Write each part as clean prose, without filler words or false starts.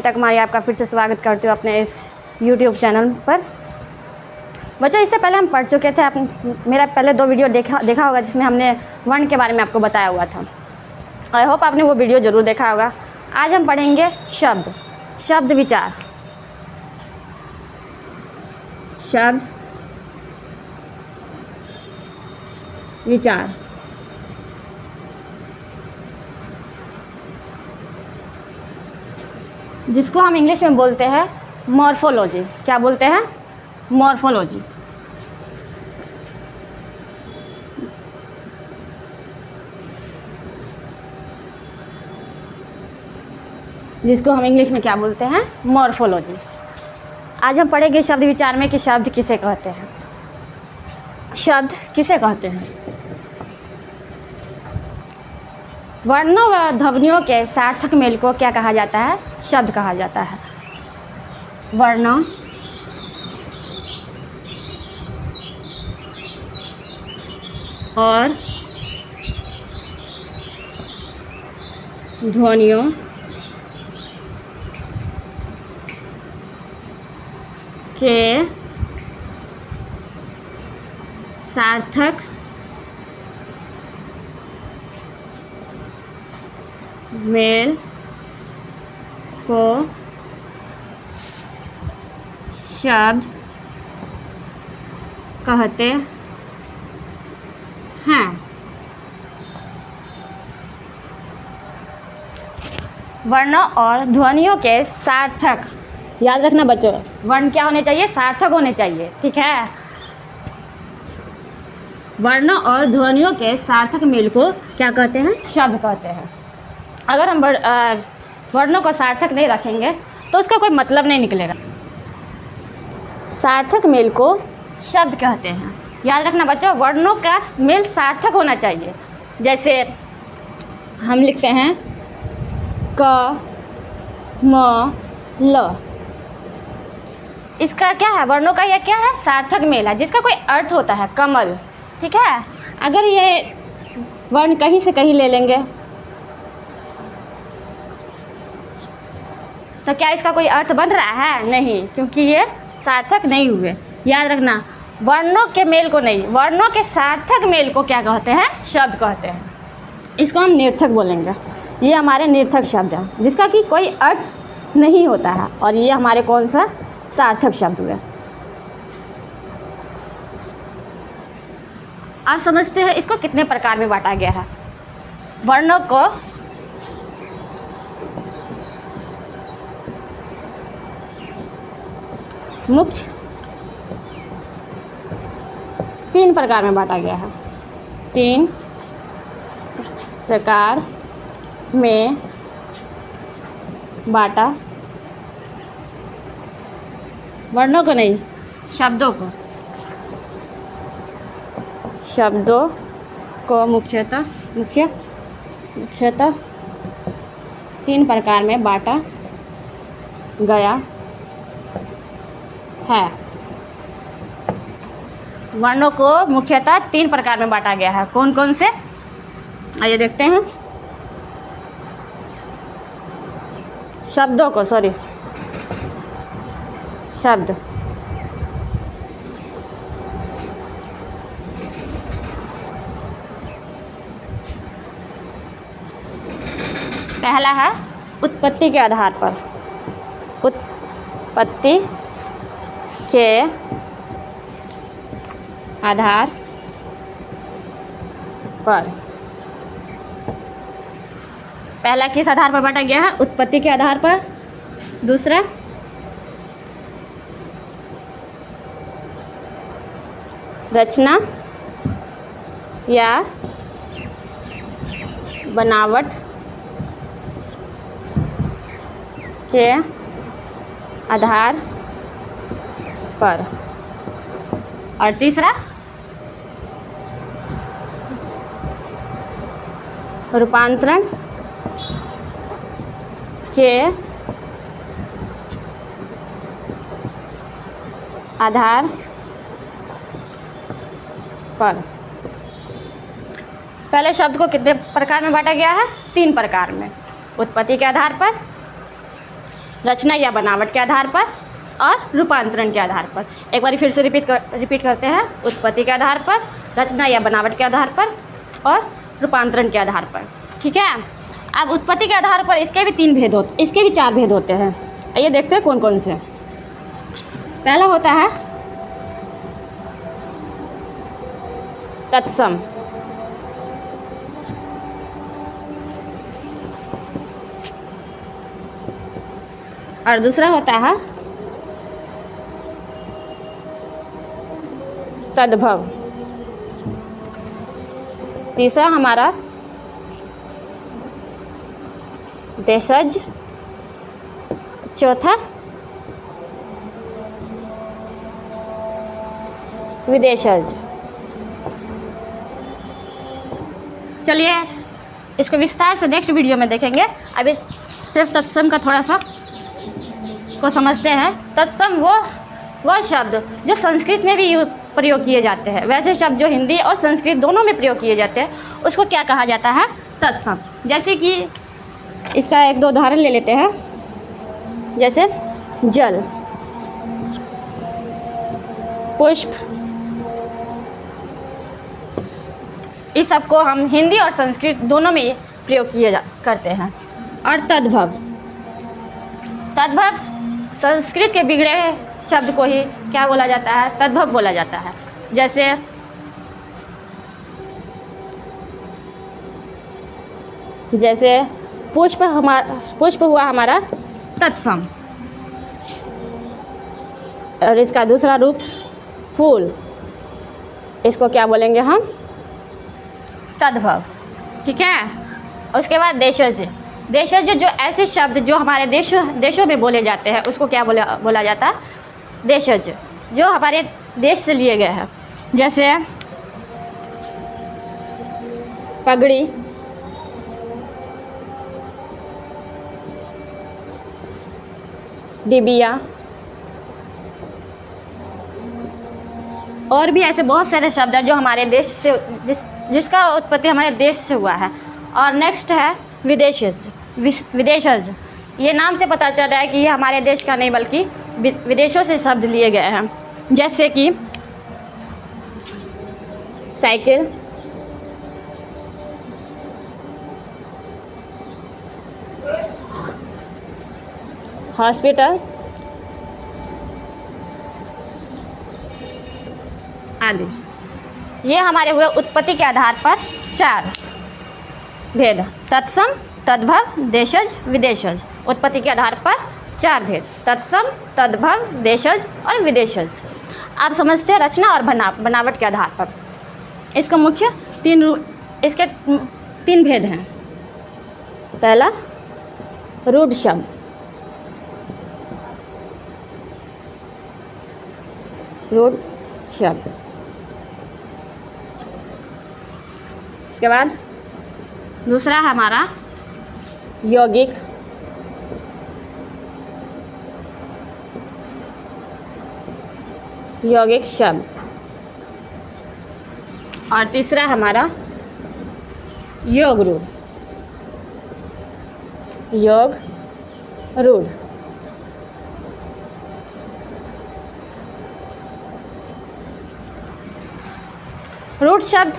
तक हमारी आपका फिर से स्वागत करती हूँ अपने इस YouTube चैनल पर। बच्चों, इससे पहले हम पढ़ चुके थे। मेरा पहले 2 वीडियो देखा होगा जिसमें हमने वर्ण के बारे में आपको बताया हुआ था। आई होप आपने वो वीडियो ज़रूर देखा होगा। आज हम पढ़ेंगे शब्द विचार। शब्द विचार जिसको हम इंग्लिश में बोलते हैं मॉर्फोलॉजी। क्या बोलते हैं? मॉर्फोलॉजी। जिसको हम इंग्लिश में क्या बोलते हैं? मॉर्फोलॉजी। आज हम पढ़ेंगे शब्द विचार में कि शब्द किसे कहते हैं। शब्द किसे कहते हैं? वर्णों व ध्वनियों के सार्थक मेल को क्या कहा जाता है? शब्द कहा जाता है। वर्णों और ध्वनियों के सार्थक मेल को शब्द कहते हैं। वर्णों और ध्वनियों के सार्थक, याद रखना बच्चों, वर्ण क्या होने चाहिए? सार्थक होने चाहिए। ठीक है। वर्णों और ध्वनियों के सार्थक मेल को क्या कहते हैं? शब्द कहते हैं। अगर हम वर्णों को सार्थक नहीं रखेंगे तो उसका कोई मतलब नहीं निकलेगा। सार्थक मेल को शब्द कहते हैं। याद रखना बच्चों, वर्णों का मेल सार्थक होना चाहिए। जैसे हम लिखते हैं क म ल। इसका क्या है? वर्णों का यह क्या है? सार्थक मेल है जिसका कोई अर्थ होता है। कमल। ठीक है। अगर ये वर्ण कहीं से कहीं ले लेंगे तो क्या इसका कोई अर्थ बन रहा है? नहीं, क्योंकि ये सार्थक नहीं हुए। याद रखना, वर्णों के मेल को नहीं, वर्णों के सार्थक मेल को क्या कहते हैं? शब्द कहते हैं। इसको हम निर्थक बोलेंगे। ये हमारे निर्थक शब्द हैं जिसका कि कोई अर्थ नहीं होता है, और ये हमारे कौन सा? सार्थक शब्द हुए। आप समझते हैं इसको कितने प्रकार में बांटा गया है? वर्णों को मुख्य 3 प्रकार में बांटा गया है। 3 प्रकार में बांटा, वर्णों को नहीं, शब्दों को मुख्यतः 3 प्रकार में बांटा गया है। वर्णों को मुख्यतः 3 प्रकार में बांटा गया है। कौन कौन से? आइए देखते हैं। शब्द। पहला है उत्पत्ति के आधार पर। उत्पत्ति के आधार पर। पहला किस आधार पर बांटा गया है? उत्पत्ति के आधार पर। दूसरा रचना या बनावट के आधार पर। और तीसरा रूपांतरण के आधार पर। पहले शब्द को कितने प्रकार में बांटा गया है? 3 प्रकार में। उत्पत्ति के आधार पर, रचना या बनावट के आधार पर और रूपांतरण के आधार पर। एक बार फिर से रिपीट करते हैं। उत्पत्ति के आधार पर, रचना या बनावट के आधार पर और रूपांतरण के आधार पर। ठीक है। अब उत्पत्ति के आधार पर इसके भी 4 भेद होते हैं। आइए देखते हैं कौन कौन से। पहला होता है तत्सम। और दूसरा होता है तद्भव। तीसरा हमारा देशज। चौथा विदेशज। चलिए इसको विस्तार से नेक्स्ट वीडियो में देखेंगे। अभी सिर्फ तत्सम का थोड़ा सा को समझते हैं। तत्सम वो शब्द जो संस्कृत में भी प्रयोग किए जाते हैं। वैसे शब्द जो हिंदी और संस्कृत दोनों में प्रयोग किए जाते हैं उसको क्या कहा जाता है? तत्सम। जैसे कि इसका 1-2 उदाहरण ले लेते हैं। जैसे जल, पुष्प, इस सब को हम हिंदी और संस्कृत दोनों में प्रयोग करते हैं। और तद्भव संस्कृत के बिगड़े शब्द को ही क्या बोला जाता है? तद्भव बोला जाता है। जैसे पुष्प हुआ हमारा तत्सम। और इसका दूसरा रूप फूल, इसको क्या बोलेंगे हम? तद्भव। ठीक है। उसके बाद देशज जो ऐसे शब्द जो हमारे देशों में बोले जाते हैं उसको क्या बोला जाता है? देशज, जो हमारे देश से लिए गए हैं। जैसे पगड़ी, डिबिया और भी ऐसे बहुत सारे शब्द हैं जो हमारे देश से जिसका उत्पत्ति हमारे देश से हुआ है। और नेक्स्ट है विदेशज। ये नाम से पता चल रहा है कि ये हमारे देश का नहीं बल्कि विदेशों से शब्द लिए गए हैं। जैसे कि साइकिल, हॉस्पिटल आदि। ये हमारे हुए उत्पत्ति के आधार पर 4 भेद: तत्सम, तद्भव, देशज, विदेशज। उत्पत्ति के आधार पर 4 भेद: तत्सम, तद्भव, देशज और विदेशज। आप समझते हैं रचना और बनावट के आधार पर। इसको मुख्य 3 भेद हैं। पहला रूढ़ शब्द, रूढ़ शब्द। इसके बाद दूसरा हमारा यौगिक, यौगिक शब्द। और तीसरा हमारा योग रूढ़, योग रूढ़। रूढ़ शब्द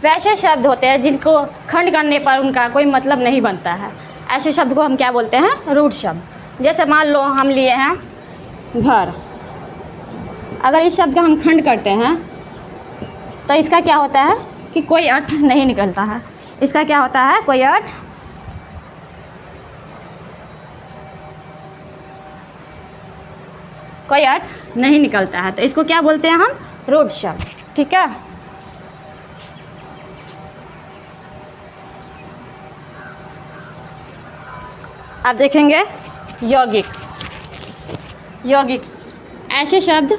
वैसे शब्द होते हैं जिनको खंड करने पर उनका कोई मतलब नहीं बनता है। ऐसे शब्द को हम क्या बोलते हैं? रूढ़ शब्द। जैसे मान लो हम लिए हैं घर। अगर इस शब्द का हम खंड करते हैं तो इसका क्या होता है कि कोई अर्थ नहीं निकलता है। इसका क्या होता है? कोई अर्थ नहीं निकलता है। तो इसको क्या बोलते हैं हम? रूढ़ शब्द। ठीक है। आप देखेंगे यौगिक। यौगिक ऐसे शब्द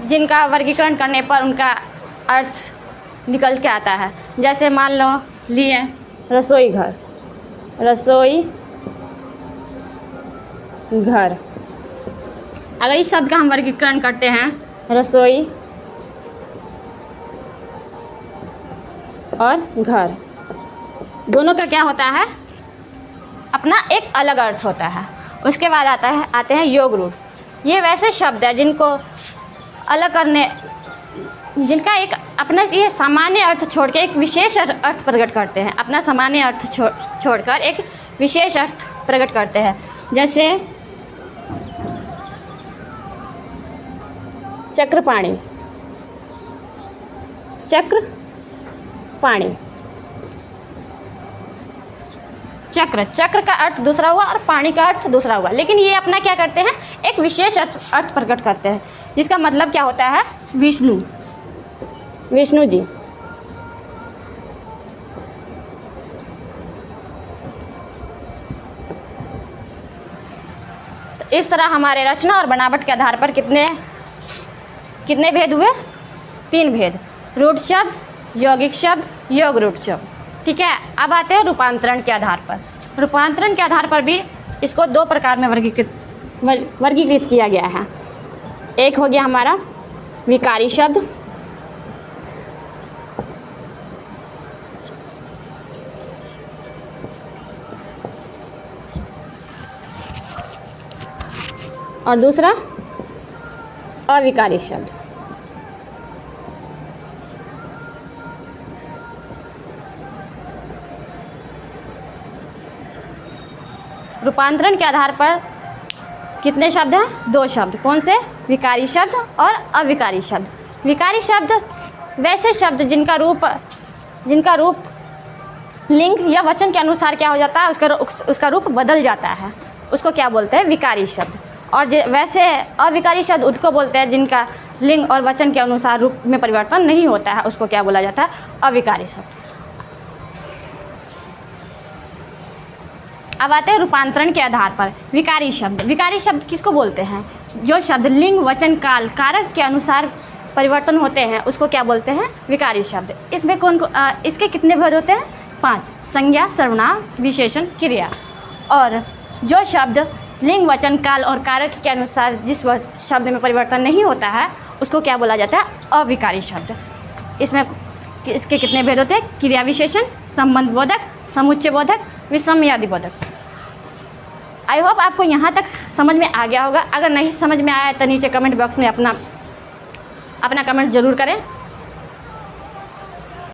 जिनका वर्गीकरण करने पर उनका अर्थ निकल के आता है। जैसे मान लो लिए रसोई घर, रसोई घर। अगर इस शब्द का हम वर्गीकरण करते हैं रसोई और घर, दोनों का क्या होता है? अपना एक अलग अर्थ होता है। उसके बाद आते हैं योग रूट। ये वैसे शब्द है जिनको अलग करने, जिनका एक अपना ये सामान्य अर्थ छोड़ के एक विशेष अर्थ प्रकट करते हैं। अपना सामान्य अर्थ छोड़कर एक विशेष अर्थ प्रकट करते हैं। जैसे चक्रपाणी, चक्रपाणी, चक्र का अर्थ दूसरा हुआ और पाणी का अर्थ दूसरा हुआ, लेकिन ये अपना क्या करते हैं, एक विशेष अर्थ प्रकट करते हैं, जिसका मतलब क्या होता है, विष्णु, विष्णु जी। तो इस तरह हमारे रचना और बनावट के आधार पर कितने भेद हुए, 3 भेद, रूट शब्द, यौगिक शब्द, योग रूट शब्द। ठीक है, अब आते हैं रूपांतरण के आधार पर। रूपांतरण के आधार पर भी इसको 2 प्रकार में वर्गीकृत किया गया है। एक हो गया हमारा विकारी शब्द, और दूसरा अविकारी शब्द। रूपांतरण के आधार पर कितने शब्द हैं, 2 शब्द। कौन से, विकारी शब्द और अविकारी शब्द। विकारी शब्द वैसे शब्द जिनका रूप लिंग या वचन के अनुसार क्या हो जाता है, उसका रूप बदल जाता है, उसको क्या बोलते हैं, विकारी शब्द। और वैसे अविकारी शब्द उसको बोलते हैं जिनका लिंग और वचन के अनुसार रूप में परिवर्तन नहीं होता है, उसको क्या बोला जाता है, अविकारी शब्द। अब आते हैं रूपांतरण के आधार पर विकारी शब्द। विकारी शब्द किसको बोलते हैं, जो शब्द लिंग, वचन, काल, कारक के अनुसार परिवर्तन होते हैं, उसको क्या बोलते हैं, विकारी शब्द। इसमें इसके कितने भेद होते हैं, 5, संज्ञा, सर्वनाम, विशेषण, क्रिया। और जो शब्द लिंग, वचन, काल और कारक के अनुसार जिस शब्द में परिवर्तन नहीं होता है, उसको क्या बोला जाता है, अविकारी शब्द। इसके कितने भेद होते हैं, क्रिया विशेषण, संबंध बोधक, समुच्चय बोधक, विषमयादि बोधक। आई होप आपको यहाँ तक समझ में आ गया होगा। अगर नहीं समझ में आया तो नीचे कमेंट बॉक्स में अपना कमेंट ज़रूर करें।